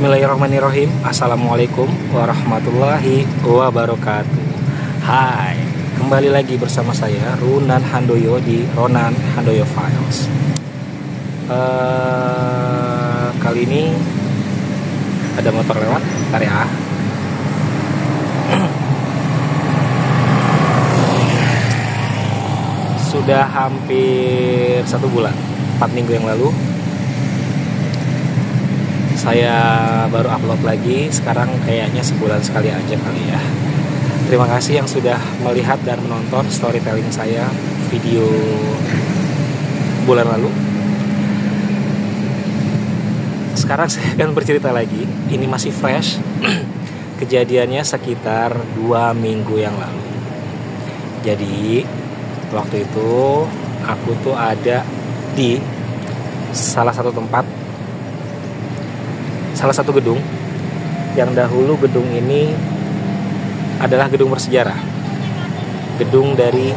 Bismillahirrahmanirrahim. Assalamualaikum warahmatullahi wabarakatuh. Hai, kembali lagi bersama saya Ronan Handoyo di Ronan Handoyo Files. Kali ini ada motor lewat, bentar ya. Sudah hampir 1 bulan, 4 minggu yang lalu saya baru upload lagi. Sekarang kayaknya sebulan sekali aja kali ya. Terima kasih yang sudah melihat dan menonton storytelling saya video bulan lalu. Sekarang saya akan bercerita lagi. Ini masih fresh. Kejadiannya sekitar 2 minggu yang lalu. Jadi waktu itu aku tuh ada di salah satu tempat, salah satu gedung yang dahulu gedung ini adalah gedung bersejarah. Gedung dari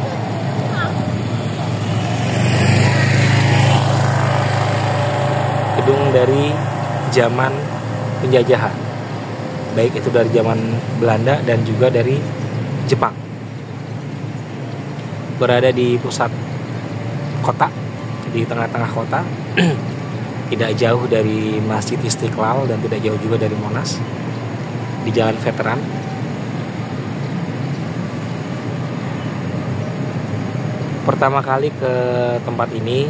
zaman penjajahan. Baik itu dari zaman Belanda dan juga dari Jepang. Berada di pusat kota, di tengah-tengah kota. Tidak jauh dari Masjid Istiqlal dan tidak jauh juga dari Monas, di Jalan Veteran. Pertama kali ke tempat ini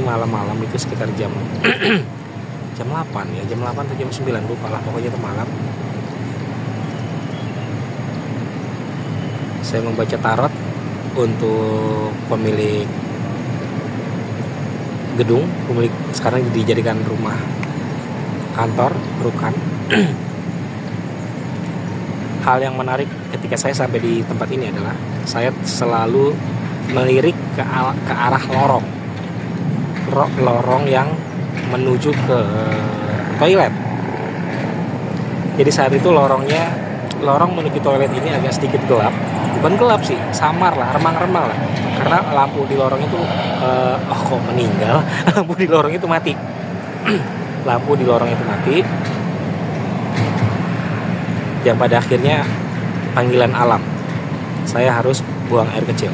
malam-malam itu sekitar jam 8 ya, jam 8 atau jam 9 lupa lah, pokoknya itu malam. Saya membaca tarot untuk pemilik gedung, pemilik sekarang dijadikan rumah kantor, rukan. Hal yang menarik ketika saya sampai di tempat ini adalah saya selalu melirik ke arah lorong yang menuju ke toilet. Jadi saat itu lorong menuju toilet ini agak sedikit gelap. Bukan gelap sih, samar lah, remang-remang lah. Karena lampu di lorong itu meninggal. Lampu di lorong itu mati. Lampu di lorong itu mati. Yang pada akhirnya panggilan alam. Saya harus buang air kecil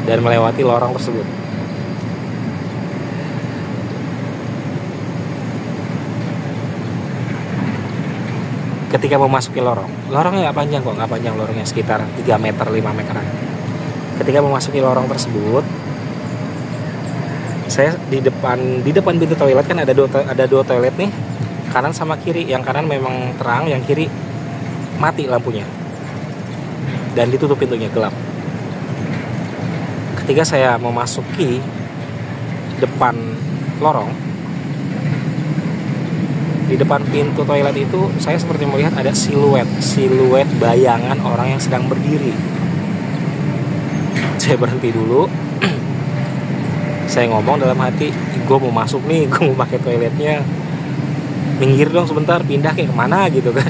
dan melewati lorong tersebut. Ketika memasuki lorongnya nggak panjang lorongnya, sekitar 3 meter, 5 meteran. Ketika memasuki lorong tersebut, saya di depan pintu toilet kan ada dua toilet nih, kanan sama kiri. Yang kanan memang terang, yang kiri mati lampunya dan ditutup pintunya, gelap. Ketika saya memasuki depan lorong, di depan pintu toilet itu saya seperti melihat ada siluet bayangan orang yang sedang berdiri. Saya berhenti dulu. Saya ngomong dalam hati, gue mau masuk nih, gue mau pakai toiletnya, minggir dong sebentar, pindah kayak kemana gitu kan.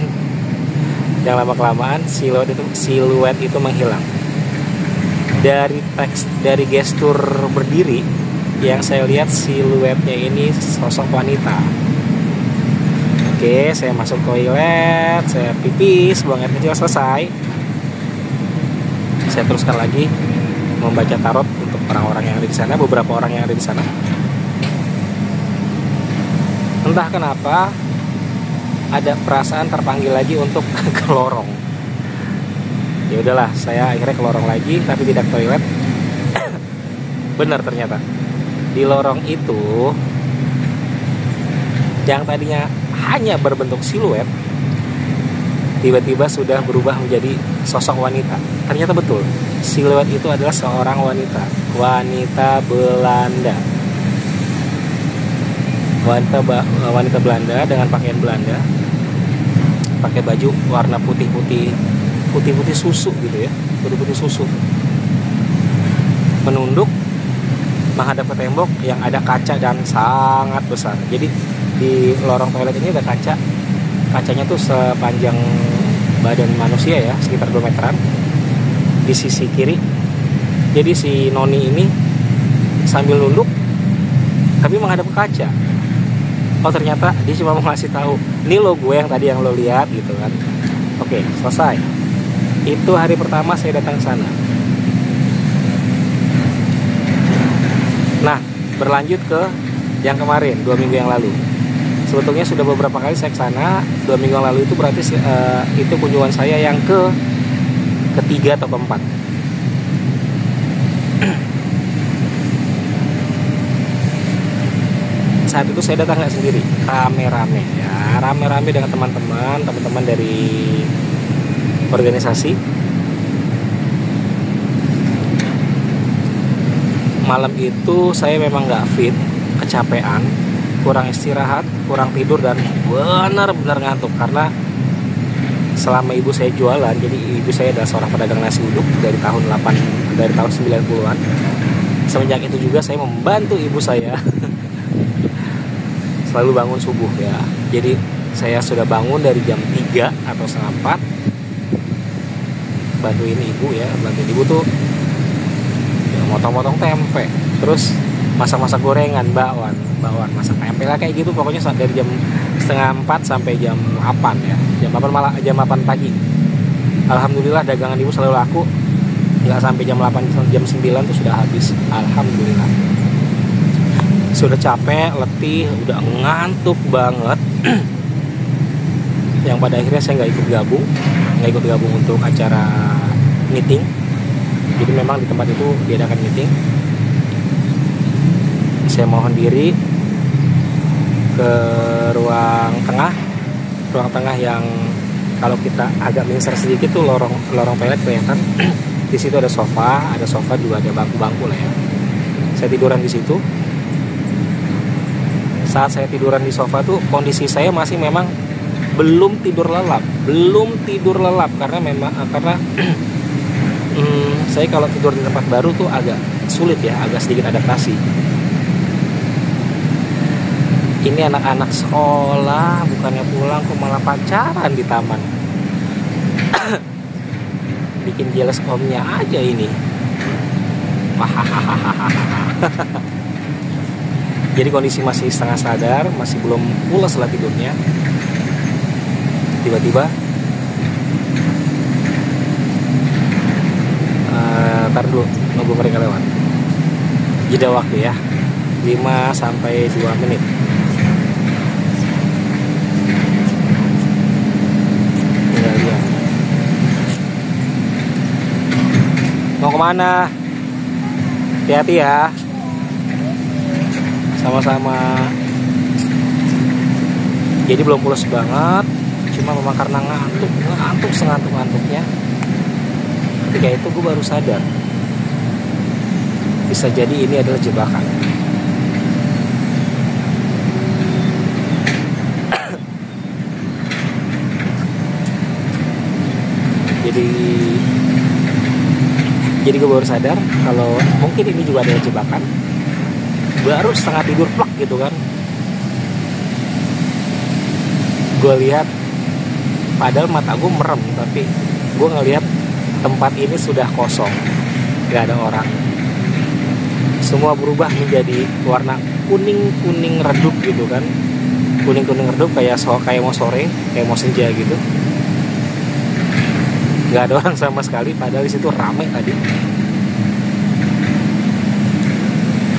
Yang lama-kelamaan siluet itu menghilang. Dari gestur berdiri yang saya lihat, siluetnya ini sosok wanita. Oke, saya masuk toilet, saya pipis, buang air kecil, selesai. Saya teruskan lagi membaca tarot untuk orang-orang yang ada di sana, beberapa orang yang ada di sana. Entah kenapa ada perasaan terpanggil lagi untuk ke lorong. Ya udahlah, saya akhirnya ke lorong lagi, tapi tidak ke toilet. Benar ternyata. Di lorong itu yang tadinya hanya berbentuk siluet, tiba-tiba sudah berubah menjadi sosok wanita. Ternyata betul, siluet itu adalah seorang wanita Belanda. Wanita Belanda dengan pakaian Belanda, pakai baju warna putih-putih susu gitu ya, putih-putih susu. Menunduk menghadap ke tembok yang ada kaca dan sangat besar. Jadi di lorong toilet ini ada kacanya tuh sepanjang badan manusia ya, sekitar 2 meteran di sisi kiri. Jadi si noni ini sambil nunduk tapi menghadap ke kaca. Oh ternyata dia cuma mau ngasih tahu, ini lo gue yang tadi yang lo lihat gitu kan. Oke, selesai. Itu hari pertama saya datang ke sana. Nah, berlanjut ke yang kemarin, 2 minggu yang lalu. Sebetulnya sudah beberapa kali saya ke sana. 2 minggu yang lalu itu berarti itu kunjungan saya yang ketiga atau keempat. Saat itu saya datang nggak sendiri, rame-rame ya, rame-rame dengan teman-teman dari organisasi. Malam itu saya memang nggak fit, kecapean, kurang istirahat, kurang tidur, dan benar-benar ngantuk karena selama ibu saya jualan, jadi ibu saya adalah seorang pedagang nasi uduk dari tahun 90-an. Semenjak itu juga saya membantu ibu saya selalu bangun subuh ya. Jadi saya sudah bangun dari jam 3 atau setengah 4 bantuin ibu ya, bantuin ibu tuh motong-motong tempe, terus masak-masak gorengan, bakwan, masak tempe lah kayak gitu. Pokoknya dari jam setengah 4 sampai jam 8 ya, jam 8 pagi. Alhamdulillah dagangan ibu selalu laku, nggak sampai jam 8, jam 9 tuh sudah habis. Alhamdulillah. Sudah capek, letih, udah ngantuk banget. Yang pada akhirnya saya nggak ikut gabung untuk acara meeting. Jadi memang di tempat itu diadakan meeting. Saya mohon diri ke ruang tengah yang kalau kita agak melenceng sedikit tuh lorong toilet kelihatan. Di situ ada sofa juga, ada bangku-bangku lah ya. Saya tiduran di situ. Saat saya tiduran di sofa tuh kondisi saya masih memang belum tidur lelap karena saya kalau tidur di tempat baru tuh agak sulit ya, agak sedikit adaptasi. Ini anak-anak sekolah bukannya pulang kok malah pacaran di taman. Bikin jealous omnya aja ini. Jadi kondisi masih setengah sadar, masih belum pulas lah tidurnya. Tiba-tiba ntar dulu nunggu mereka lewat, jeda waktu ya 5 sampai 2 menit. Ya. Mau kemana? Hati-hati ya, sama-sama. Jadi belum pulas banget, cuma memang karena ngantuk sengantuk-ngantuknya. Ketika itu gue baru sadar, bisa jadi ini adalah jebakan. Jadi gue baru sadar kalau mungkin ini juga adalah jebakan. Baru setengah tidur plak gitu kan, gue lihat, padahal mata gue merem, tapi gue ngelihat tempat ini sudah kosong, gak ada orang. Semua berubah menjadi warna kuning redup gitu kan, kuning redup kayak mau sore, kayak mau senja gitu. Gak ada orang sama sekali, padahal di situ ramai tadi.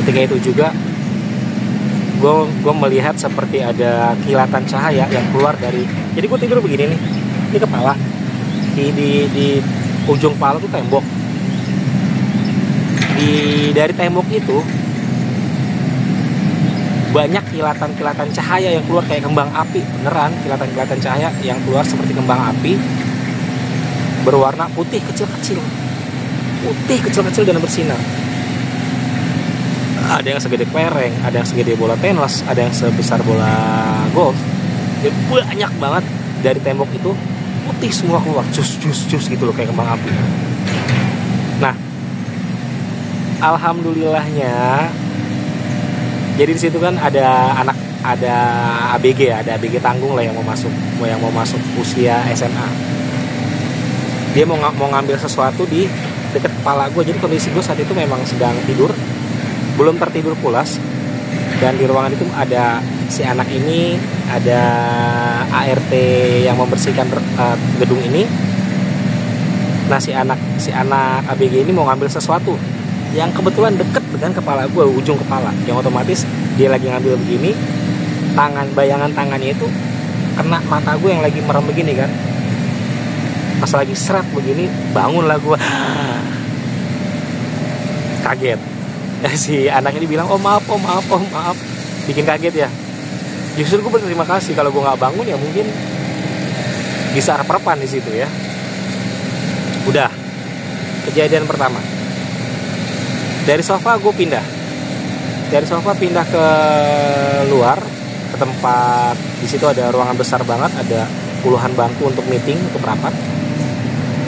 Ketika itu juga gue melihat seperti ada kilatan cahaya yang keluar dari. Jadi gue tidur begini nih, ini kepala di ujung kepala tuh tembok. Dari tembok itu banyak kilatan cahaya yang keluar kayak kembang api, beneran kilatan cahaya yang keluar seperti kembang api, berwarna putih kecil-kecil dan bersinar. Ada yang segede kelereng, ada yang segede bola tenis, ada yang sebesar bola golf. Jadi banyak banget dari tembok itu putih semua keluar, cus gitu loh, kayak kembang api. Nah, alhamdulillahnya, jadi di situ kan ada ABG tanggung lah yang mau masuk usia SMA. Dia mau ngambil sesuatu di dekat kepala gue. Jadi kondisi gue saat itu memang sedang tidur, belum tertidur pulas, Dan di ruangan itu ada si anak ini, ada ART yang membersihkan gedung ini. Nah si anak ABG ini mau ngambil sesuatu yang kebetulan deket dengan kepala gue, ujung kepala, yang otomatis dia lagi ngambil begini, bayangan tangannya itu kena mata gue yang lagi merem begini kan. Pas lagi seret begini, bangunlah gue. Kaget. Si anak ini bilang, oh maaf, bikin kaget ya. Justru gue berterima kasih, kalau gue nggak bangun ya mungkin bisa rep-repan di situ ya. Udah, kejadian pertama. Dari sofa gue pindah. Dari sofa pindah ke luar, ke tempat, di situ ada ruangan besar banget, ada puluhan bangku untuk meeting, untuk rapat.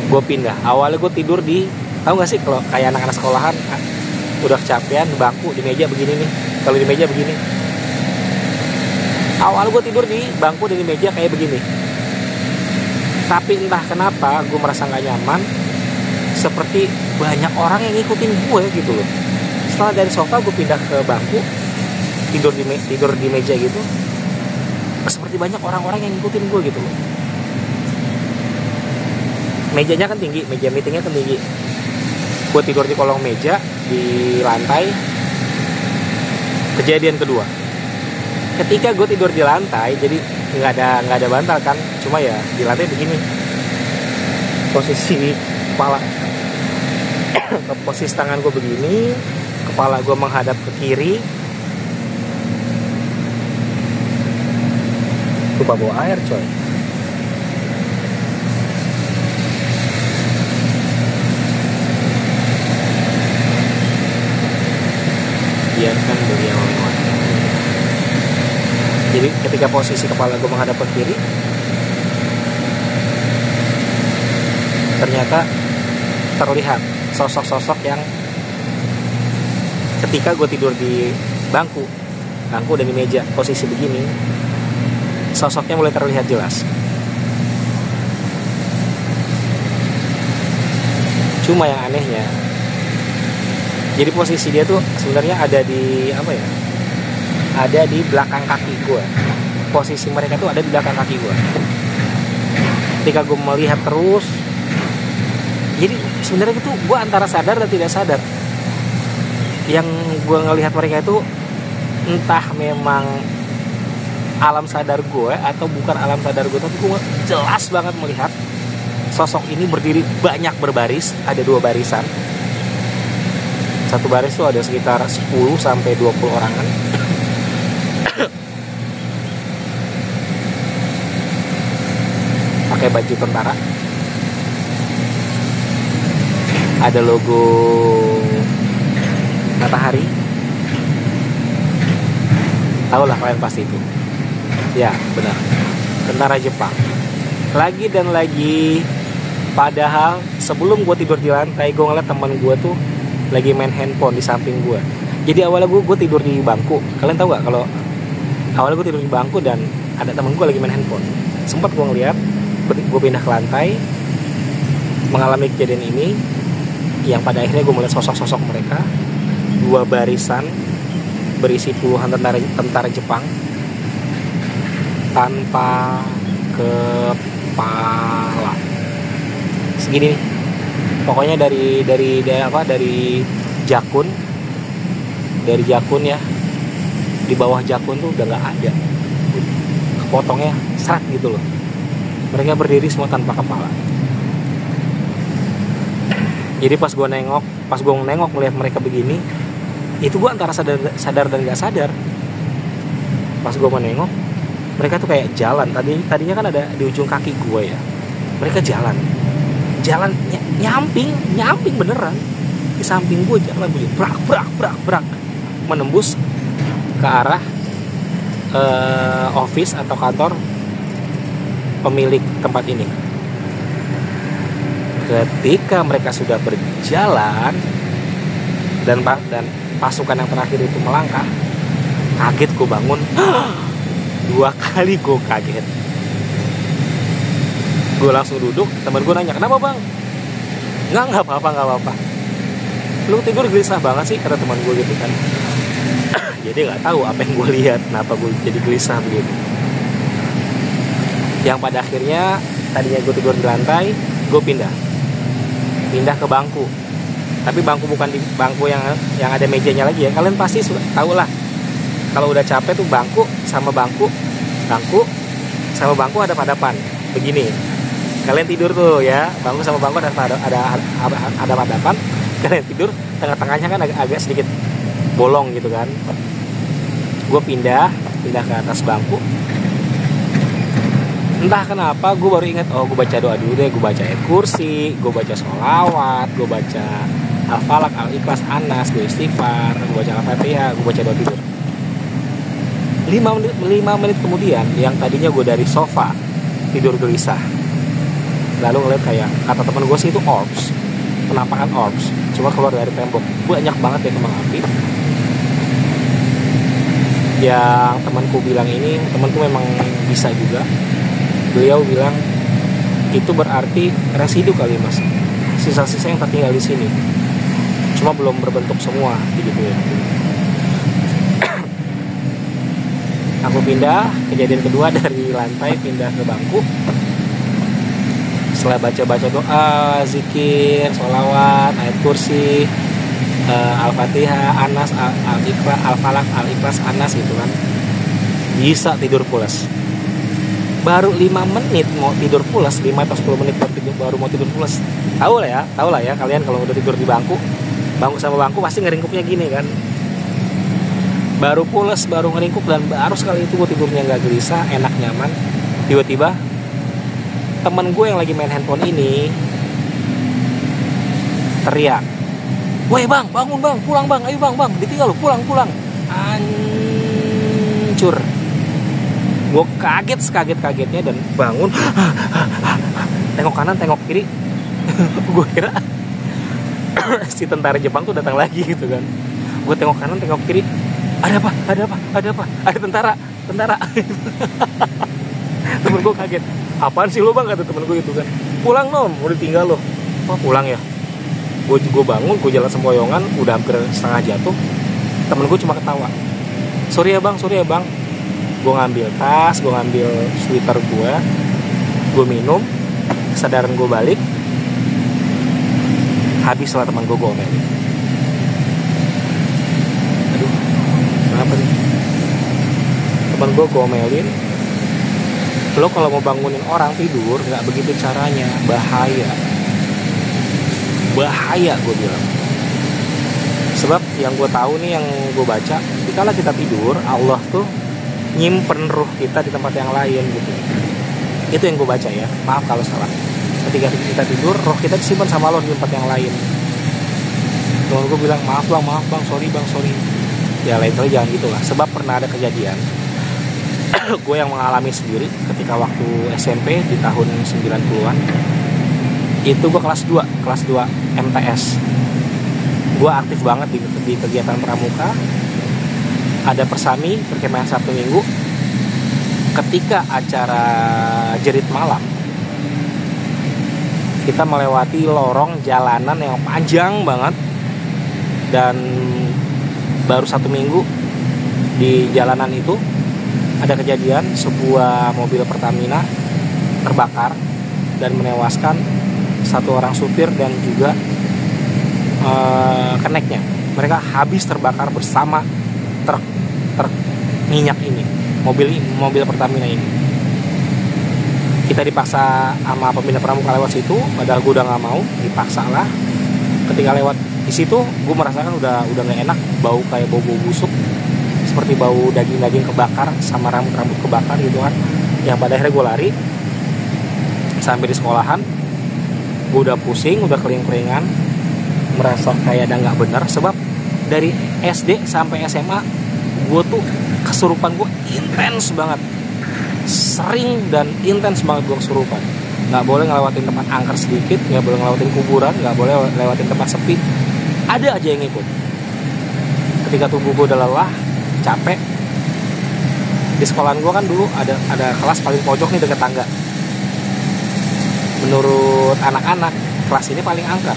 Gue pindah. Awalnya gue tidur di, tahu nggak sih kalau kayak anak-anak sekolahan udah kecapean, bangku di meja begini nih. Kalau di meja begini. Awal gue tidur di bangku dan di meja kayak begini. Tapi entah kenapa gue merasa nggak nyaman, seperti banyak orang yang ngikutin gue gitu loh. Setelah dari sofa gue pindah ke bangku, tidur di meja gitu, seperti banyak orang-orang yang ngikutin gue gitu loh. Mejanya kan tinggi, meja meetingnya kan tinggi. Gue tidur di kolong meja, di lantai. Kejadian kedua, ketika gue tidur di lantai, jadi nggak ada bantal kan, cuma ya di lantai begini, posisi kepala, posisi tangan gue begini, kepala gue menghadap ke kiri. Lupa bawa air coy. Biarkan beliau lewat. Jadi ketika posisi kepala gue menghadap ke kiri, ternyata terlihat sosok-sosok yang ketika gue tidur di bangku dan di meja posisi begini, sosoknya mulai terlihat jelas. Cuma yang anehnya, jadi posisi dia tuh sebenarnya ada di apa ya? Ada di belakang kaki gue. Posisi mereka tuh ada di belakang kaki gue. Ketika gue melihat terus, jadi sebenarnya itu gue antara sadar dan tidak sadar. Yang gue ngelihat mereka itu entah memang alam sadar gue atau bukan alam sadar gue, tapi gue jelas banget melihat sosok ini berdiri banyak berbaris, ada 2 barisan. Satu baris tuh ada sekitar 10 sampai 20 orangan. Pakai baju tentara. Ada logo matahari. Tahu lah kalian pasti itu. Ya, benar. Tentara Jepang. Lagi dan lagi. Padahal sebelum gue tidur di lantai, gue ngeliat teman gue tuh lagi main handphone di samping gue. Jadi awalnya gue tidur di bangku. Kalian tahu gak kalau awalnya gue tidur di bangku dan ada temen gue lagi main handphone. Sempat gue ngeliat, gue pindah ke lantai, mengalami kejadian ini, yang pada akhirnya gue melihat sosok-sosok mereka, 2 barisan berisi puluhan tentara Jepang tanpa kepala. Segini nih. Pokoknya dari jakun ya, di bawah jakun tuh udah nggak ada, kepotongnya seret gitu loh. Mereka berdiri semua tanpa kepala. Jadi pas gue nengok melihat mereka begini, itu gue antara sadar dan nggak sadar. Pas gue menengok, mereka tuh kayak jalan. Tadinya kan ada di ujung kaki gue ya, mereka jalan nyamping beneran di samping gue, jalan begini brak menembus ke arah office atau kantor pemilik tempat ini. Ketika mereka sudah berjalan dan pasukan yang terakhir itu melangkah, kaget gue bangun. 2 kali gue kaget. Gue langsung duduk, teman gue nanya, kenapa bang? Nggak apa-apa. Lu tidur gelisah banget sih, kata teman gue gitu kan. Jadi nggak tahu apa yang gue lihat, kenapa gue jadi gelisah begitu. Yang pada akhirnya tadinya gue tidur di lantai, gue pindah ke bangku. Tapi bangku bukan di bangku yang ada mejanya lagi ya. Kalian pasti tahu lah. Kalau udah capek tuh bangku sama bangku ada hadapan begini. Kalian tidur tuh ya, bangku sama bangku ada hadapan. Kalian tidur, tengah-tengahnya kan agak sedikit bolong gitu kan. Gue pindah ke atas bangku. Entah kenapa gue baru ingat, gue baca doa dulu deh. Gue baca ayat kursi, gue baca sholawat, gue baca Al-Falaq, Al-Ikhlas, Anas, gue istighfar, gue baca Al-Fatihah, gue baca doa tidur. 5 menit kemudian, yang tadinya gue dari sofa tidur gelisah, lalu ngeliat kayak kata teman gue sih itu orbs, penampakan orbs, cuma keluar dari tembok. Banyak banget ya kembang api. Yang temanku bilang ini, temanku memang bisa juga. Beliau bilang itu berarti residu kali mas, sisa-sisa yang tertinggal di sini, cuma belum berbentuk semua, begitu ya. Aku pindah, kejadian kedua dari lantai pindah ke bangku. Setelah baca doa, zikir, sholawat, ayat kursi, Al-Fatihah, Anas, Al-Ikhlas, Al-Falaq, Al-Ikhlas, Anas gitu kan, bisa tidur pulas. Baru 5 menit mau tidur pulas, 5 atau 10 menit baru mau tidur pulas. Tahu lah ya kalian kalau udah tidur di bangku sama bangku pasti ngeringkupnya gini kan. Baru pulas, baru ngeringkup, dan baru sekali itu gue tidurnya nggak gelisah, enak, nyaman. Tiba-tiba temen gue yang lagi main handphone ini teriak, "Woi bang, bangun bang, pulang bang, ayo bang, ditinggal lu, pulang. Hancur. Gue kagetnya dan bangun. Tengok kanan, tengok kiri. Gue kira si tentara Jepang tuh datang lagi gitu kan. Gue tengok kanan, tengok kiri. Ada apa? Ada tentara. Temen gue kaget. Apaan sih lo bang, kata temen gue gitu kan. Pulang nom, udah tinggal lo. Oh pulang ya. Gue bangun, gue jalan sempoyongan, udah hampir setengah jatuh. Temen gue cuma ketawa. Sorry ya bang. Gue ngambil tas, gue ngambil sweater gue minum, kesadaran gue balik. Habis lah teman gue omelin. Aduh, kenapa nih? Teman gue omelin, lo kalau mau bangunin orang tidur nggak begitu caranya, bahaya gue bilang. Sebab yang gue tahu nih, yang gue baca, dikala kita tidur, Allah tuh nyimpen ruh kita di tempat yang lain gitu. Itu yang gue baca ya, maaf kalau salah. Ketika kita tidur, roh kita disimpan sama Allah di tempat yang lain. Temen gue bilang, maaf bang, sorry. Ya lain kali jangan gitulah. Sebab pernah ada kejadian gue yang mengalami sendiri ketika waktu SMP di tahun 90-an. Itu gue kelas 2 MTS. Gue aktif banget di kegiatan pramuka. Ada persami, perkemahan Sabtu Minggu. Ketika acara jerit malam, kita melewati lorong jalanan yang panjang banget. Dan baru 1 minggu di jalanan itu ada kejadian sebuah mobil Pertamina terbakar dan menewaskan 1 orang supir dan juga keneknya. Mereka habis terbakar bersama truk minyak ini, mobil Pertamina ini. Kita dipaksa sama pembina pramuka lewat situ, padahal gue udah nggak mau, dipaksa lah. Ketika lewat di situ, gue merasakan udah nggak enak, bau kayak bau busuk, seperti bau daging kebakar sama rambut kebakar gitu kan. Yang pada akhirnya gue lari sampai di sekolahan. Gue udah pusing, udah kering-keringan, merasa kayak ada nggak benar. Sebab dari SD sampai SMA gue tuh kesurupan gue intens banget, sering dan intens banget gue kesurupan. Nggak boleh ngelewatin tempat angker sedikit, nggak boleh ngelewatin kuburan, nggak boleh lewatin tempat sepi, ada aja yang ngikut. Ketika tubuh gue udah lelah, capek, di sekolahan gue kan dulu ada kelas paling pojok nih dekat tangga. Menurut anak-anak, kelas ini paling angker.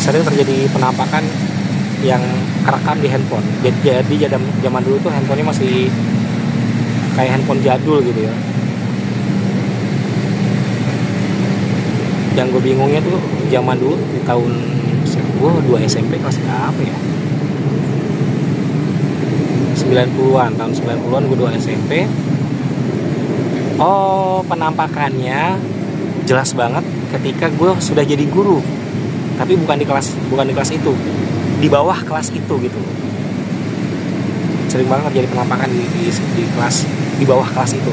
Sering terjadi penampakan yang kerekam di handphone. Jadi zaman dulu tuh handphonenya masih kayak handphone jadul gitu ya. Yang gue bingungnya tuh zaman dulu di tahun gue 2 SMP kelas berapa ya, 90-an, tahun 90-an gue 2 SMP. Oh, penampakannya jelas banget ketika gue sudah jadi guru, tapi bukan di kelas itu, di bawah kelas itu gitu. Sering banget jadi penampakan di kelas di bawah kelas itu.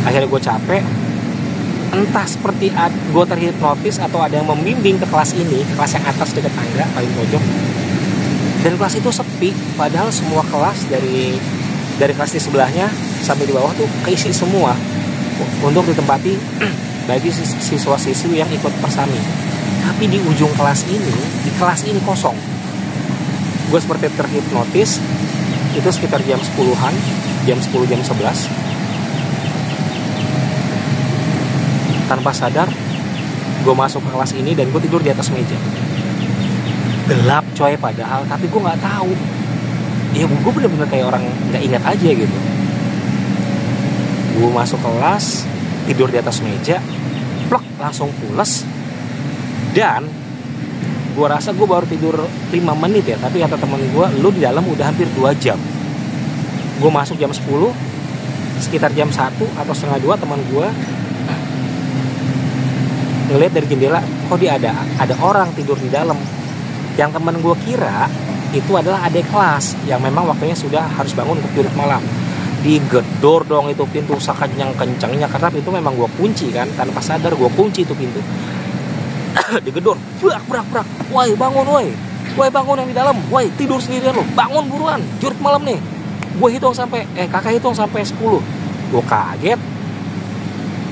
Akhirnya gue capek, entah seperti gue terhipnotis atau ada yang membimbing ke kelas ini, ke kelas yang atas dekat tangga paling pojok. Dan kelas itu sepi, padahal semua kelas dari kelas di sebelahnya sampai di bawah tuh keisi semua untuk ditempati bagi siswa-siswi yang ikut persami. Tapi di ujung kelas ini kosong. Gue seperti terhipnotis. Itu sekitar jam 10-an, jam 10, jam 11. Tanpa sadar gue masuk ke kelas ini dan gue tidur di atas meja. Gelap coy padahal, tapi gue nggak tahu. Ya gue bener-bener kayak orang nggak ingat aja gitu. Gue masuk kelas, tidur di atas meja, plek, langsung pules. Dan gue rasa gue baru tidur 5 menit ya, tapi kata temen gue, lu di dalam udah hampir 2 jam. Gue masuk jam 10, sekitar jam 1 atau setengah 2 teman gue ngeliat dari jendela, kok dia ada orang tidur di dalam. Yang temen gue kira itu adalah adik kelas yang memang waktunya sudah harus bangun untuk jurit malam. Digedor dong itu pintu sakencang-kencangnya, karena itu memang gue kunci kan, tanpa sadar gue kunci itu pintu. Digedor, brak, woi bangun woi bangun yang di dalam, woi tidur sendirian lo, bangun buruan, jurit malam nih. Gue hitung sampai, kakak hitung sampai 10. Gue kaget,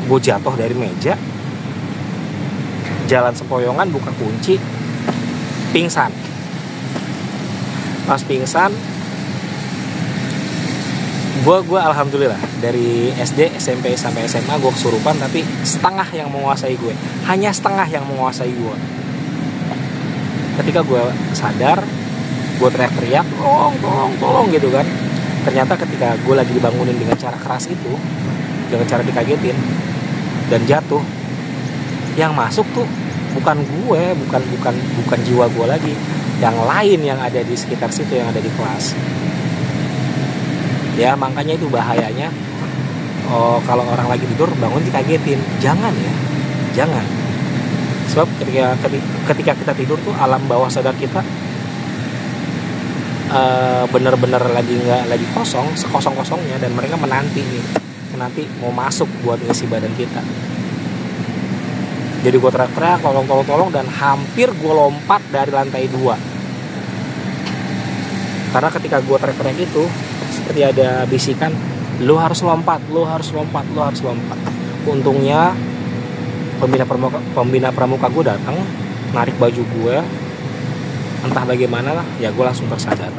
gue jatuh dari meja, jalan sempoyongan, buka kunci, pingsan. Pas pingsan, gue alhamdulillah dari SD, SMP sampai SMA gue kesurupan, tapi setengah yang menguasai gue, hanya setengah yang menguasai gue. Ketika gue sadar, gue teriak-teriak, tolong gitu kan. Ternyata ketika gue lagi dibangunin dengan cara keras itu, dengan cara dikagetin dan jatuh, yang masuk tuh bukan gue, bukan jiwa gue lagi, yang lain yang ada di sekitar situ, yang ada di kelas. Ya makanya itu bahayanya. Kalau orang lagi tidur bangun dikagetin, jangan ya, jangan. Sebab ketika kita tidur tuh alam bawah sadar kita bener-bener lagi kosong, sekosong-kosongnya, dan mereka menanti mau masuk buat ngisi badan kita. Jadi gue teriak-teriak tolong, dan hampir gue lompat dari lantai 2. Karena ketika gue teriak-teriak itu seperti ada bisikan, lu harus lompat. Untungnya pembina pramuka gue datang, narik baju gue, entah bagaimana lah, ya gue langsung tersadar.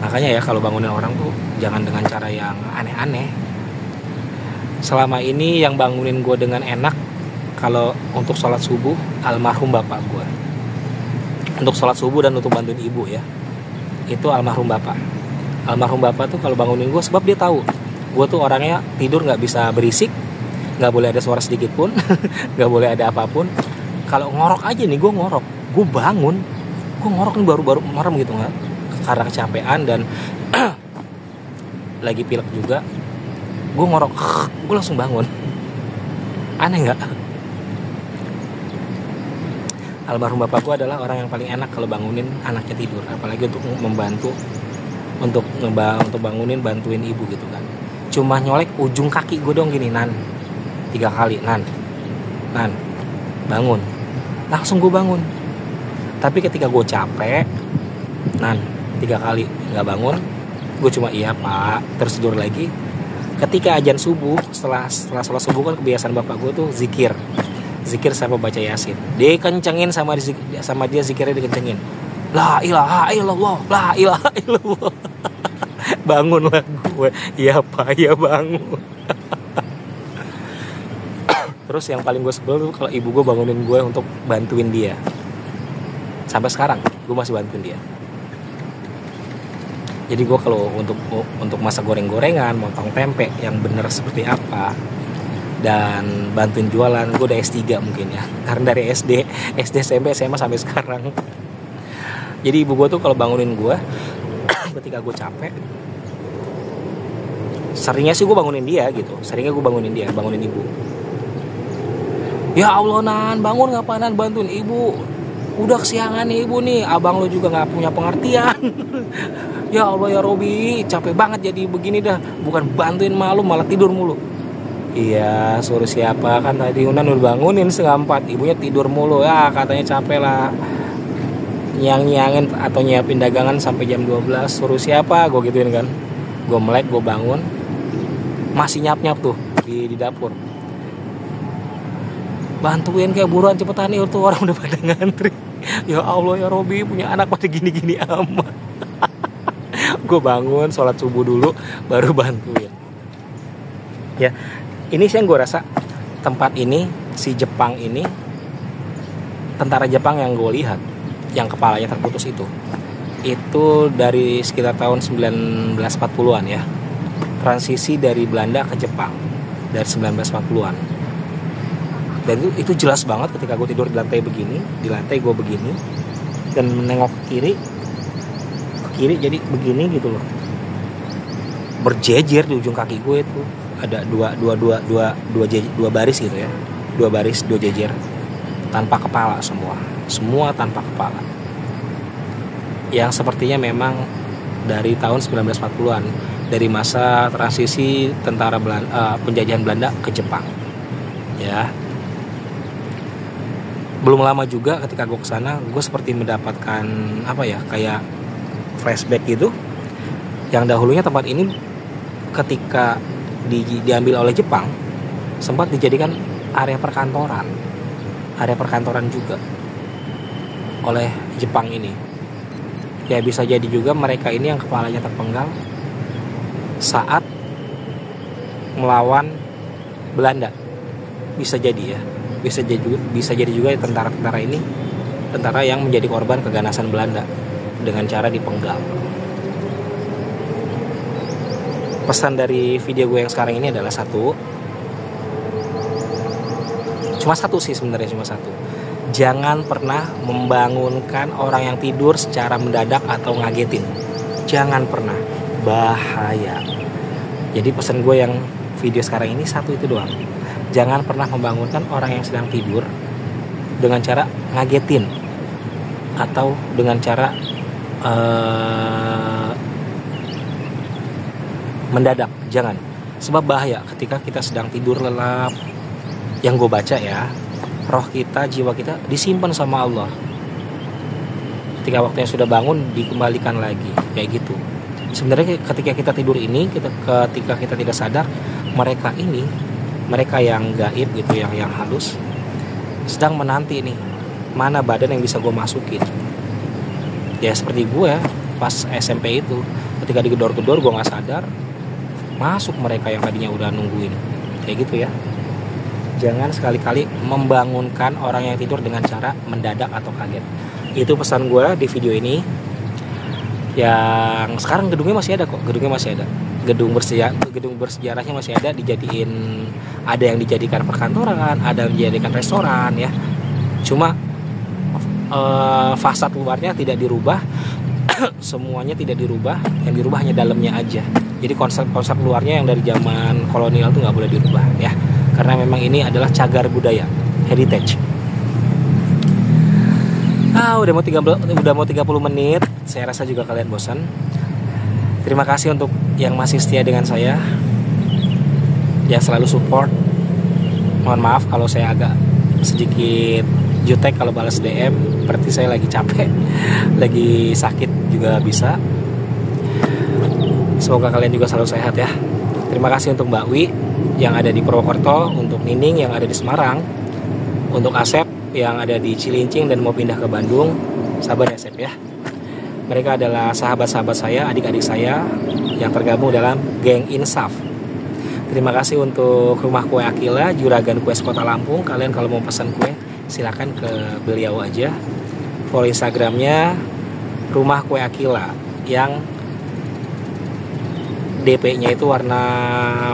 Makanya ya kalau bangunin orang tuh jangan dengan cara yang aneh-aneh. Selama ini yang bangunin gue dengan enak, kalau untuk sholat subuh, almarhum bapak gue. Untuk sholat subuh dan untuk bantuin ibu ya, itu almarhum bapak. Almarhum bapak tuh kalau bangunin gue, sebab dia tahu gue tuh orangnya tidur nggak bisa berisik, nggak boleh ada suara sedikit pun, nggak boleh ada apapun. Kalau ngorok aja nih, gue ngorok, gue bangun, gue ngorok nih baru merem gitu nggak, karena kecapean dan lagi pilek juga, gue ngorok, gue langsung bangun. Aneh nggak? Almarhum bapak gue adalah orang yang paling enak kalau bangunin anaknya tidur, apalagi untuk membantu untuk bangunin, bantuin ibu gitu kan. Cuma nyolek ujung kaki gue dong gini, 3 kali, nan bangun, langsung gue bangun. Tapi ketika gue capek, 3 kali nggak bangun, gue cuma iya pak, terus tidur lagi. Ketika ajan subuh, setelah sholat subuh kan kebiasaan bapak gue tuh zikir sama baca yasin, dikencengin sama dia, zikirnya dikencengin, la ilaha illallah, la ilaha illallah. Bangunlah gue, iya pak, ya bangun. Terus yang paling gue sebel tuh kalau ibu gue bangunin gue untuk bantuin dia. Sampai sekarang gue masih bantuin dia. Jadi gue kalau untuk masak goreng-gorengan, motong tempe yang bener seperti apa, dan bantuin jualan, gue udah S3 mungkin ya. Karena dari SD SMP SMA sampai sekarang. Jadi ibu gue tuh kalau bangunin gue ketika gue capek, seringnya sih gue bangunin dia gitu. Bangunin ibu. Ya Allah Nan, bangun ngapain Nan, bantuin ibu. Udah kesiangan nih ibu nih, abang lo juga gak punya pengertian. Ya Allah ya Robi, capek banget jadi begini dah. Bukan bantuin malu malah tidur mulu. Iya, suruh siapa, kan tadi Unan udah bangunin 3:30, ibunya tidur mulu. Ya katanya capek lah, nyangin atau nyiapin dagangan sampai jam 12. Suruh siapa, gue gituin kan. Gue melek, gue bangun, masih nyap tuh di dapur. Bantuin kayak buruan cepetan nih, tuh orang udah pada ngantri. Ya Allah ya Robi, punya anak pada gini-gini amat. Gue bangun, sholat subuh dulu, baru bantuin. Ya, ini sih yang gue rasa tempat ini, si Jepang ini, tentara Jepang yang gue lihat, yang kepalanya terputus itu dari sekitar tahun 1940-an ya. Transisi dari Belanda ke Jepang dari 1940-an. Dan itu jelas banget ketika gue tidur di lantai gue begini dan menengok ke kiri jadi begini gitu loh. Berjejer di ujung kaki gue itu ada dua baris gitu ya. Dua jejer tanpa kepala semua tanpa kepala. Yang sepertinya memang dari tahun 1940-an, dari masa transisi tentara penjajahan Belanda ke Jepang. Ya. Belum lama juga ketika gue kesana, gue seperti mendapatkan kayak flashback gitu. Yang dahulunya tempat ini ketika diambil oleh Jepang sempat dijadikan area perkantoran juga oleh Jepang ini. Ya bisa jadi juga mereka ini yang kepalanya terpenggal saat melawan Belanda. Bisa jadi ya. Bisa jadi juga tentara ini tentara yang menjadi korban keganasan Belanda dengan cara dipenggal. Pesan dari video gue yang sekarang ini adalah cuma satu sih sebenarnya, jangan pernah membangunkan orang yang tidur secara mendadak atau ngagetin. Jangan pernah, bahaya. Jadi pesan gue yang video sekarang ini satu itu doang. Jangan pernah membangunkan orang yang sedang tidur dengan cara ngagetin atau dengan cara mendadak. Jangan, sebab bahaya ketika kita sedang tidur lelap. Yang gue baca ya, roh kita, jiwa kita disimpan sama Allah. Ketika waktunya sudah bangun, dikembalikan lagi, kayak gitu. Sebenarnya ketika kita tidur ini, ketika kita tidak sadar, mereka yang gaib gitu, yang halus, sedang menanti nih mana badan yang bisa gue masukin. Ya seperti gue pas SMP itu, ketika digedor-gedor gue nggak sadar, masuk mereka yang tadinya udah nungguin, kayak gitu ya. Jangan sekali-kali membangunkan orang yang tidur dengan cara mendadak atau kaget. Itu pesan gue di video ini. Yang sekarang gedungnya masih ada kok, gedung bersejarahnya masih ada, ada yang dijadikan perkantoran, ada yang dijadikan restoran ya. Cuma fasad luarnya tidak dirubah, semuanya tidak dirubah, yang dirubah hanya dalamnya aja. Jadi konsep luarnya yang dari zaman kolonial tuh nggak boleh dirubah ya, karena memang ini adalah cagar budaya, heritage. Udah mau 30 menit. Saya rasa juga kalian bosan. Terima kasih untuk yang masih setia dengan saya, yang selalu support. Mohon maaf kalau saya agak sedikit jutek kalau balas DM, berarti saya lagi capek, lagi sakit juga bisa. Semoga kalian juga selalu sehat ya. Terima kasih untuk Mbak Wi yang ada di Purwokerto, untuk Nining yang ada di Semarang, untuk Asep yang ada di Cilincing dan mau pindah ke Bandung. Sabar ya Asep ya. Mereka adalah sahabat-sahabat saya, adik-adik saya yang tergabung dalam geng Insaf. Terima kasih untuk Rumah Kue Akila, Juragan Kue Kota Lampung. Kalian kalau mau pesan kue silakan ke beliau aja. follow Instagramnya Rumah Kue Akila yang DP-nya itu warna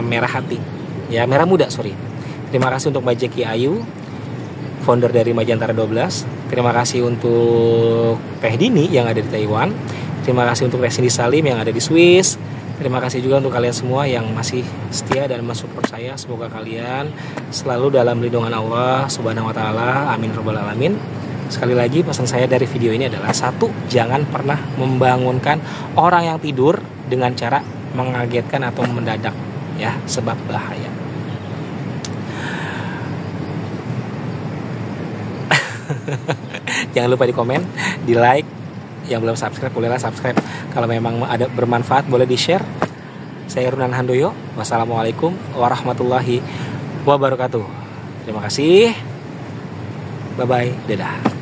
merah hati, ya merah muda sorry. Terima kasih untuk Mbak Jeki Ayu, founder dari Majantara 12. Terima kasih untuk Teh Dini yang ada di Taiwan. Terima kasih untuk Resindi Salim yang ada di Swiss. Terima kasih juga untuk kalian semua yang masih setia dan mensupport saya. Semoga kalian selalu dalam lindungan Allah Subhanahu wa taala. Amin robbal alamin. Sekali lagi pesan saya dari video ini adalah satu, jangan pernah membangunkan orang yang tidur dengan cara mengagetkan atau mendadak ya, sebab bahaya. Jangan lupa di komen, di like, yang belum subscribe bolehlah subscribe. Kalau memang ada bermanfaat boleh di share. Saya Runan Handoyo. Wassalamualaikum warahmatullahi wabarakatuh. Terima kasih. Bye bye. Dadah.